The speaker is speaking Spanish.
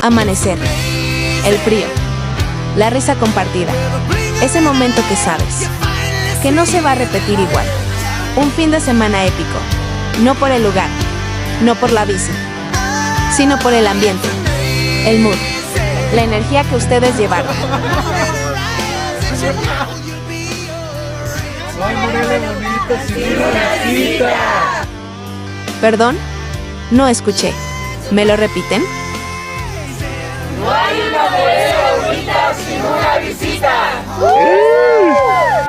Amanecer, el frío, la risa compartida, ese momento que sabes que no se va a repetir igual. Un fin de semana épico, no por el lugar, no por la bici, sino por el ambiente, el mood, la energía que ustedes llevaron. ¿Perdón? No escuché. ¿Me lo repiten? No hay una bodega bonita sin una visita.